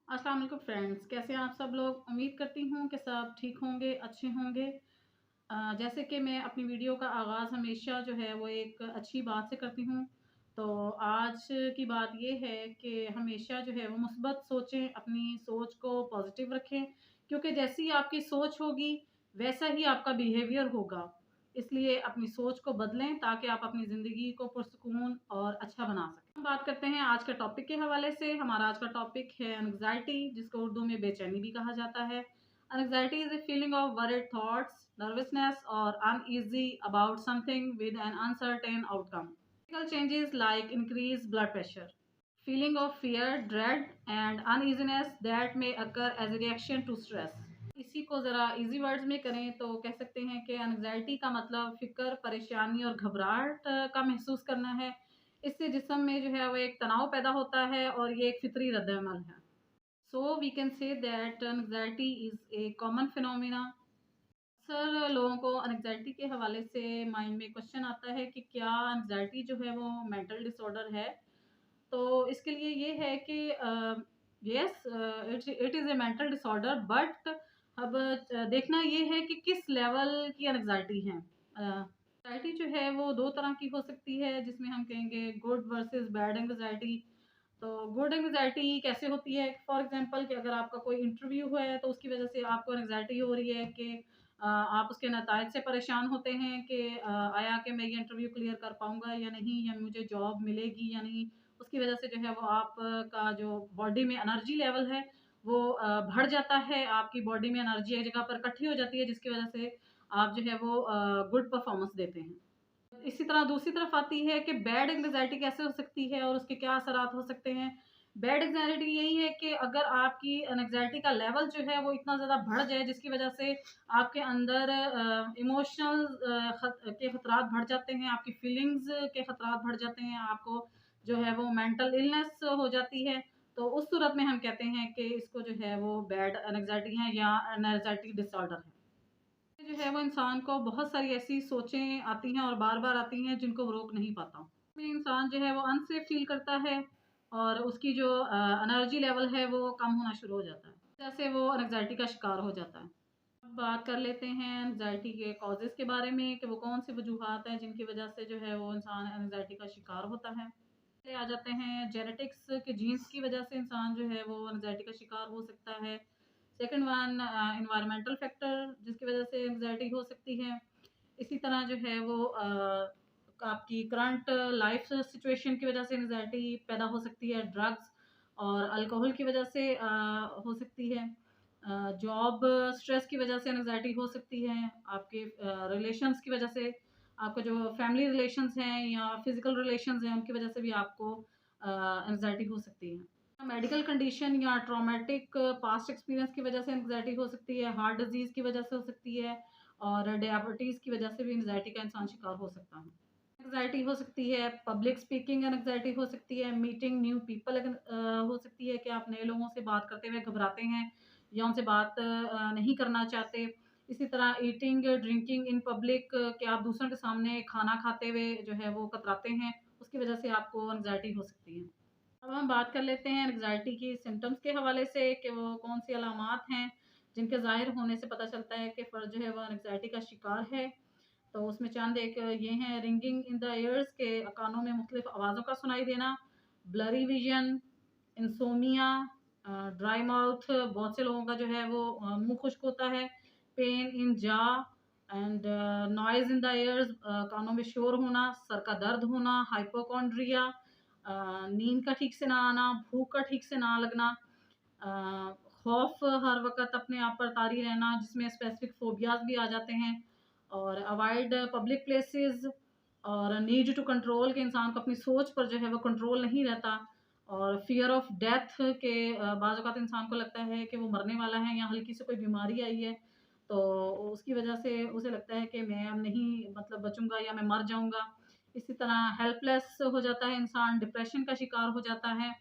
अस्सलाम वालेकुम फ्रेंड्स, कैसे हैं आप सब लोग। उम्मीद करती हूँ कि सब ठीक होंगे, अच्छे होंगे। जैसे कि मैं अपनी वीडियो का आगाज़ हमेशा जो है वो एक अच्छी बात से करती हूँ। तो आज की बात ये है कि हमेशा जो है वो मुस्बत सोचें, अपनी सोच को पॉजिटिव रखें, क्योंकि जैसी आपकी सोच होगी वैसा ही आपका बिहेवियर होगा। इसलिए अपनी सोच को बदलें ताकि आप अपनी ज़िंदगी को पुरसुकून और अच्छा बना सकें। हम बात करते हैं आज के टॉपिक के हवाले से। हमारा आज का टॉपिक है एंग्जायटी, जिसको उर्दू में बेचैनी भी कहा जाता है। Anxiety is a feeling of worried thoughts, nervousness और uneasy about something with an uncertain outcome. Physical changes like increase blood pressure, feeling of fear, dread and uneasiness that may occur as a reaction to stress। इसी को ज़रा easy words में करें तो कह सकते हैं कि एंग्जाइटी का मतलब फ़िक्र, परेशानी और घबराहट का महसूस करना है। इससे जिस्म में जो है वो एक तनाव पैदा होता है और ये एक फ़ितरी रद्द-ए-अमल है। So we can say that anxiety is a common phenomena. अक्सर लोगों को एंग्जाइटी के हवाले से माइंड में क्वेश्चन आता है कि क्या एंग्जाइटी जो है वो मेंटल डिसऑर्डर है? तो इसके लिए ये है कि yes, it is a mental disorder, but अब देखना ये है कि किस लेवल की एंग्जाइटी है। एंग्जाइटी जो है वो दो तरह की हो सकती है, जिसमें हम कहेंगे गुड वर्सेस बैड एंग्जाइटी। तो गुड एंग्जाइटी कैसे होती है? फॉर एग्जांपल कि अगर आपका कोई इंटरव्यू है तो उसकी वजह से आपको एंग्जाइटी हो रही है कि आप उसके नतायज से परेशान होते हैं कि आया कि मैं ये इंटरव्यू क्लियर कर पाऊँगा या नहीं, या मुझे जॉब मिलेगी या नहीं। उसकी वजह से जो है वो आप का जो बॉडी में एनर्जी लेवल है वो बढ़ जाता है। आपकी बॉडी में एनर्जी एक जगह पर इकट्ठी हो जाती है, जिसकी वजह से आप जो है वो गुड परफॉर्मेंस देते हैं। इसी तरह दूसरी तरफ आती है कि बैड एंग्जायटी कैसे हो सकती है और उसके क्या असरात हो सकते हैं। बैड एंग्जायटी यही है कि अगर आपकी एंग्जायटी का लेवल जो है वो इतना ज़्यादा बढ़ जाए जिसकी वजह से आपके अंदर इमोशनल के खतरात बढ़ जाते हैं, आपकी फीलिंग्स के खतरात बढ़ जाते हैं, आपको जो है वो मेंटल इलनेस हो जाती है। तो उस सूरत में हम कहते हैं कि इसको जो है वो बैड एंग्जायटी है या एंग्जायटी डिसऑर्डर है। जो है वो इंसान को बहुत सारी ऐसी सोचें आती हैं और बार-बार आती हैं जिनको वो रोक नहीं पाता। में इंसान जो है वो अनसेफ फ़ील करता है और उसकी जो एनर्जी लेवल है वो कम होना शुरू हो जाता है। जैसे वो एंग्ज़ायटी का शिकार हो जाता है। अब बात कर लेते हैं एंग्ज़ायटी के कॉज़ेज़ के बारे में कि वो कौन-सी वजूहात हैं जिनकी वज़ह से जो है वो इंसान एंग्ज़ायटी का शिकार होता है। फिर आ जाते हैं जेनेटिक्स के जीन्स की वज़ह से इंसान जो है वो एंग्ज़ायटी का शिकार हो सकता है। सेकंड वन एनवायरमेंटल फैक्टर, जिसकी वज़ह से एंग्ज़ायटी हो सकती है। इसी तरह जो है वो आपकी करंट लाइफ सिचुएशन की वजह से एंग्जायटी पैदा हो सकती है। ड्रग्स और अल्कोहल की वजह से हो सकती है। जॉब स्ट्रेस की वजह से एंग्जायटी हो सकती है। आपके रिलेशंस की वजह से, आपका जो फैमिली रिलेशंस हैं या फिजिकल रिलेशंस हैं उनकी वजह से भी आपको एंग्जायटी हो सकती है। मेडिकल कंडीशन या ट्रॉमेटिक पास्ट एक्सपीरियंस की वजह से एंग्जायटी हो सकती है। हार्ट डिजीज़ की वजह से हो सकती है और डायबिटीज़ की वजह से भी एंग्जायटी का इंसान शिकार हो सकता है। एंग्जायटी हो सकती है, पब्लिक स्पीकिंग एंग्जायटी हो सकती है, मीटिंग न्यू पीपल हो सकती है कि आप नए लोगों से बात करते हुए घबराते हैं या उनसे बात नहीं करना चाहते। इसी तरह ईटिंग, ड्रिंकिंग इन पब्लिक, कि आप दूसरों के सामने खाना खाते हुए जो है वो कतराते हैं, उसकी वजह से आपको एंग्जायटी हो सकती है। अब हम बात कर लेते हैं एंग्जायटी की सिम्पटम्स के हवाले से कि वो कौन-सी अलामात हैं, जिनके ज़ाहिर होने से पता चलता है कि फ़र्द जो है वो एंग्जायटी का शिकार है। तो उसमें चंद एक ये हैं: रिंगिंग इन द ईयर्स, के कानों में मुख्तलिफ आवाज़ों का सुनाई देना, blurry vision, insomnia, dry mouth, बहुत से लोगों का जो है वो मुँह खुश्क होता है, pain in jaw and noise in the years, कानों में शोर होना, सर का दर्द होना, हाइपोकॉन्ड्रिया, नींद का ठीक से ना आना, भूख का ठीक से ना लगना, अ, खौफ हर वक़्त अपने आप पर तारी रहना, जिसमें स्पेसिफिक फ़ोबियाज़ भी आ जाते हैं, और अवॉइड पब्लिक प्लेसेस, और नीड टू कंट्रोल, के इंसान को अपनी सोच पर जो है वो कंट्रोल नहीं रहता, और फ़ियर ऑफ डेथ, के बाज़ औक़ात इंसान को लगता है कि वो मरने वाला है या हल्की सी कोई बीमारी आई है, तो उसकी वजह से उसे लगता है कि मैं अब नहीं मतलब बचूँगा या मैं मर जाऊँगा। इसी तरह हेल्पलेस हो जाता है इंसान, डिप्रेशन का शिकार हो जाता है।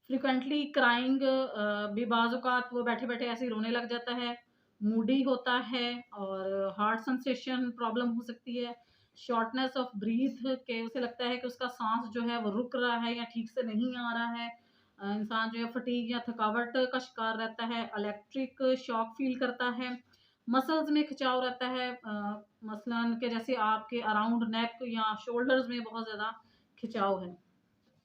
फ्रीक्वेंटली क्राइंग, भी बाज़ औक़ात वो बैठे-बैठे ऐसे ही रोने लग जाता है। मूडी होता है और हार्ट सेंसेशन प्रॉब्लम हो सकती है। शॉर्टनेस ऑफ ब्रीथ, के उसे लगता है कि उसका साँस जो है वो रुक रहा है या ठीक से नहीं आ रहा है। इंसान जो है फटीग या थकावट का शिकार रहता है, इलेक्ट्रिक शॉक फ़ील करता है, मसल्स में खिंचाव रहता है, मसलन कि जैसे आपके अराउंड नेक या शोल्डर्स में बहुत ज़्यादा खिंचाव है।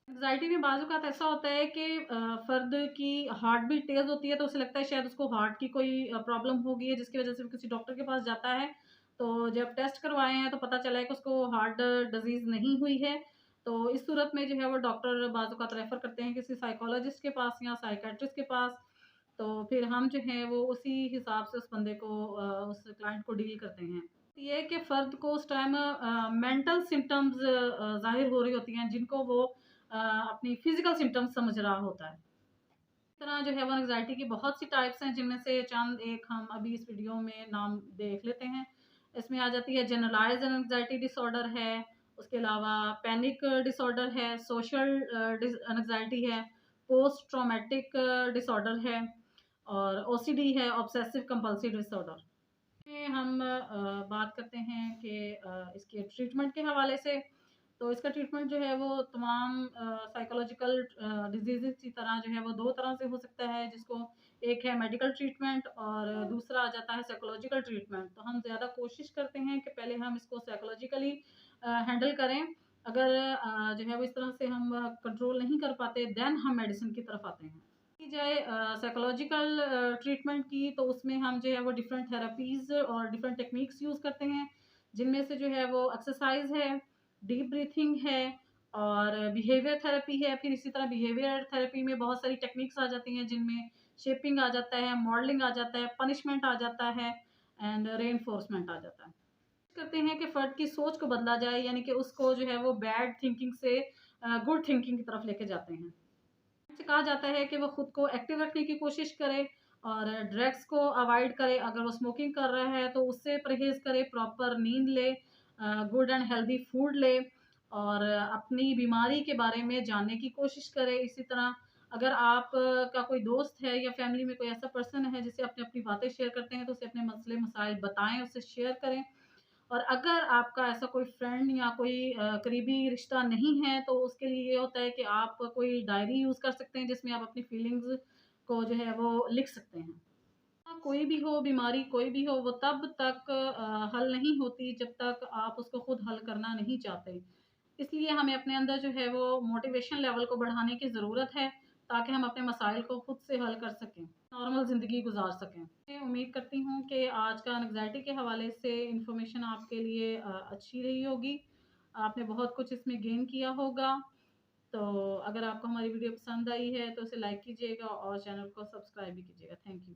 एंग्ज़ायटी में बाज़ औक़ात ऐसा होता है कि फ़र्द की हार्ट बीट तेज़ होती है, तो उसे लगता है शायद उसको हार्ट की कोई प्रॉब्लम हो गई है, जिसकी वज़ह से वो किसी डॉक्टर के पास जाता है। तो जब टेस्ट करवाए हैं, तो पता चला है कि उसको हार्ट डिज़ीज़ नहीं हुई है। तो इस सूरत में जो है वो डॉक्टर बाज़ औक़ात रेफ़र करते हैं किसी साइकोलॉजिस्ट के पास या साइकियाट्रिस्ट के पास। तो फिर हम जो है वो उसी हिसाब से उस बंदे को उस क्लाइंट को डील करते हैं। ये है कि फ़र्द को उस टाइम मेंटल सिम्पटम्स ज़ाहिर हो रही होती हैं, जिनको वो अपनी फ़िज़िकल सिम्पटम्स समझ रहा होता है। इस तरह जो है वो एंग्ज़ायटी की बहुत सी टाइप्स हैं, जिनमें से चंद एक हम अभी इस वीडियो में नाम देख लेते हैं। इसमें आ जाती है जनरलाइज़्ड एंग्ज़ायटी डिसऑर्डर है, उसके अलावा पैनिक डिसऑर्डर है, सोशल एंग्ज़ायटी है, पोस्ट ट्रॉमेटिक डिसऑर्डर है और ओसीडी है, ऑब्सेसिव कंपल्सिव डिसऑर्डर। में हम बात करते हैं कि इसके ट्रीटमेंट के हवाले से, तो इसका ट्रीटमेंट जो है वो तमाम साइकोलॉजिकल डिजीज़ेज़ की तरह जो है वो 2 तरह से हो सकता है, जिसको एक है मेडिकल ट्रीटमेंट और दूसरा आ जाता है साइकोलॉजिकल ट्रीटमेंट। तो हम ज़्यादा कोशिश करते हैं कि पहले हम इसको साइकोलॉजिकली हैंडल करें। अगर जो है वो इस तरह से हम कंट्रोल नहीं कर पाते, देन हम मेडिसिन की तरफ आते हैं। की जाए साइकोलॉजिकल ट्रीटमेंट की, तो उसमें हम जो है वो डिफरेंट थेरेपीज़ और डिफरेंट टेक्निक्स यूज़ करते हैं, जिनमें से जो है वो एक्सरसाइज है, डीप ब्रीथिंग है और बिहेवियर थेरेपी है। फिर इसी तरह बिहेवियर थेरेपी में बहुत सारी टेक्निक्स आ जाती हैं, जिनमें शेपिंग आ जाता है, मॉडलिंग आ जाता है, पनिशमेंट आ जाता है एंड रेनफोर्समेंट आ जाता है। करते हैं कि फ़र्द की सोच को बदला जाए, यानी कि उसको जो है वो बैड थिंकिंग से गुड थिंकिंग की तरफ लेके जाते हैं। से कहा जाता है कि वो खुद को एक्टिव रखने की कोशिश करे और ड्रग्स को अवॉइड करे। अगर वो स्मोकिंग कर रहा है तो उससे परहेज़ करे, प्रॉपर नींद ले, गुड एंड हेल्दी फूड ले और अपनी बीमारी के बारे में जानने की कोशिश करे। इसी तरह अगर आप का कोई दोस्त है या फैमिली में कोई ऐसा पर्सन है जिससे अपनी बातें शेयर करते हैं, तो उसे अपने मसले मसाइल बताएँ, उससे शेयर करें। और अगर आपका ऐसा कोई फ्रेंड या कोई करीबी रिश्ता नहीं है, तो उसके लिए ये होता है कि आप कोई डायरी यूज़ कर सकते हैं, जिसमें आप अपनी फीलिंग्स को जो है वो लिख सकते हैं। कोई भी हो बीमारी, कोई भी हो, वो तब तक हल नहीं होती जब तक आप उसको खुद हल करना नहीं चाहते। इसलिए हमें अपने अंदर जो है वो मोटिवेशन लेवल को बढ़ाने की ज़रूरत है, ताकि हम अपने मसाइल को खुद से हल कर सकें, नॉर्मल ज़िंदगी गुज़ार सकें। मैं उम्मीद करती हूँ कि आज का एंग्ज़ायटी के हवाले से इन्फॉर्मेशन आपके लिए अच्छी रही होगी। आपने बहुत कुछ इसमें गेन किया होगा। तो अगर आपको हमारी वीडियो पसंद आई है, तो उसे लाइक कीजिएगा और चैनल को सब्सक्राइब भी कीजिएगा। Thank you.